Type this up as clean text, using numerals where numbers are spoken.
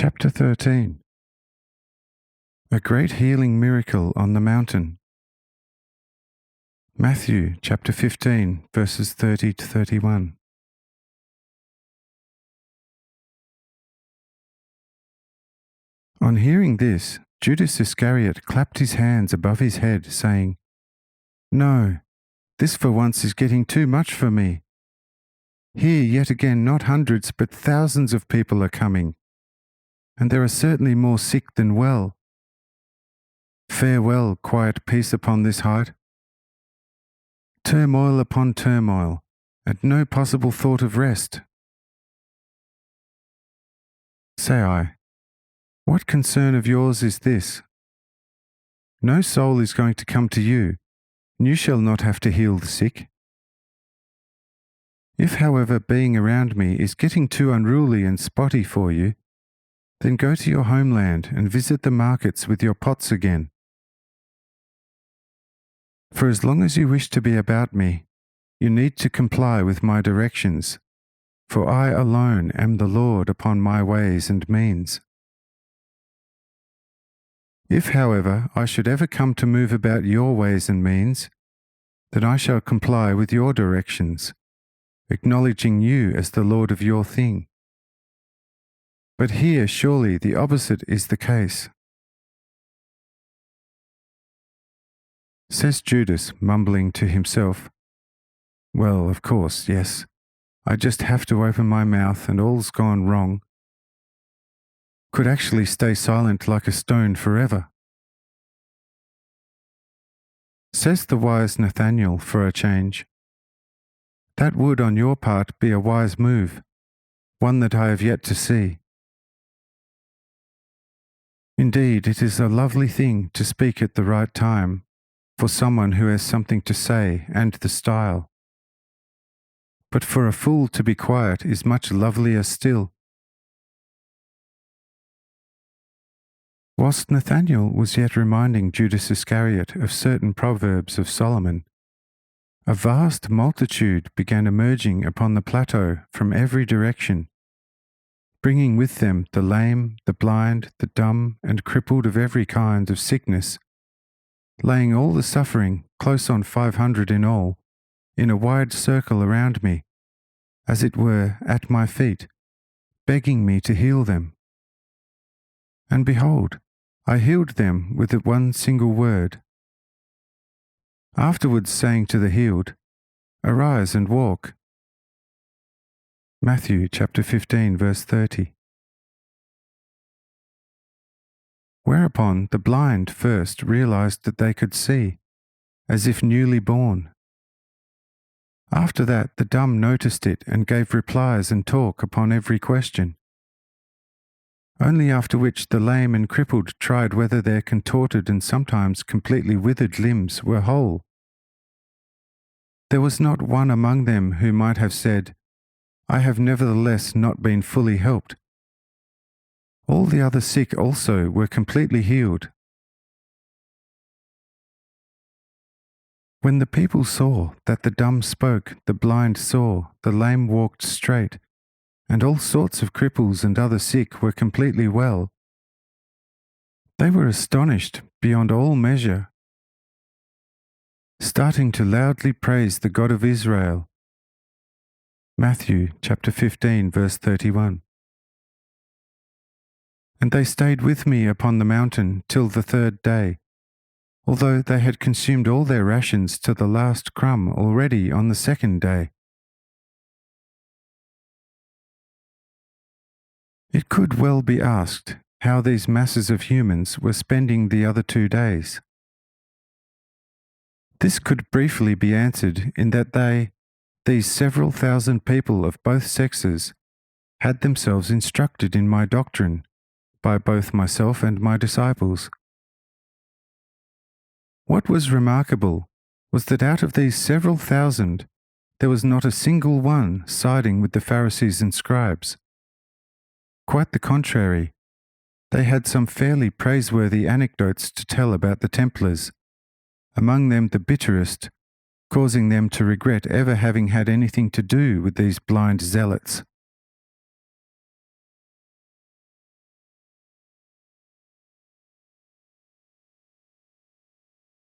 Chapter 13. A great healing miracle on the mountain. Matthew chapter 15, verses 30 to 31. On hearing this, Judas Iscariot clapped his hands above his head, saying, "No, this for once is getting too much for me. Here yet again not hundreds but thousands of people are coming, and there are certainly more sick than well. Farewell, quiet peace upon this height. Turmoil upon turmoil, and no possible thought of rest. Say I, what concern of yours is this? No soul is going to come to you, and you shall not have to heal the sick. If, however, being around me is getting too unruly and spotty for you, then go to your homeland and visit the markets with your pots again. For as long as you wish to be about me, you need to comply with my directions, for I alone am the Lord upon my ways and means. If, however, I should ever come to move about your ways and means, then I shall comply with your directions, acknowledging you as the Lord of your thing. But here surely the opposite is the case." Says Judas, mumbling to himself, "Well, of course, yes. I just have to open my mouth and all's gone wrong. Could actually stay silent like a stone forever." Says the wise Nathaniel for a change, "That would on your part be a wise move, one that I have yet to see. Indeed, it is a lovely thing to speak at the right time for someone who has something to say and the style. But for a fool to be quiet is much lovelier still." Whilst Nathaniel was yet reminding Judas Iscariot of certain proverbs of Solomon, a vast multitude began emerging upon the plateau from every direction, bringing with them the lame, the blind, the dumb, and crippled of every kind of sickness, laying all the suffering, close on 500 in all, in a wide circle around me, as it were at my feet, begging me to heal them. And behold, I healed them with one single word. Afterwards saying to the healed, "Arise and walk." Matthew chapter 15, verse 30. Whereupon the blind first realized that they could see, as if newly born. After that the dumb noticed it and gave replies and talk upon every question. Only after which the lame and crippled tried whether their contorted and sometimes completely withered limbs were whole. There was not one among them who might have said, "I have nevertheless not been fully helped." All the other sick also were completely healed. When the people saw that the dumb spoke, the blind saw, the lame walked straight, and all sorts of cripples and other sick were completely well, they were astonished beyond all measure, starting to loudly praise the God of Israel. Matthew chapter 15, verse 31. And they stayed with me upon the mountain till the third day, although they had consumed all their rations to the last crumb already on the second day. It could well be asked how these masses of humans were spending the other 2 days. This could briefly be answered in that these several thousand people of both sexes, had themselves instructed in my doctrine by both myself and my disciples. What was remarkable was that out of these several thousand, there was not a single one siding with the Pharisees and scribes. Quite the contrary, they had some fairly praiseworthy anecdotes to tell about the Templars, among them the bitterest, causing them to regret ever having had anything to do with these blind zealots.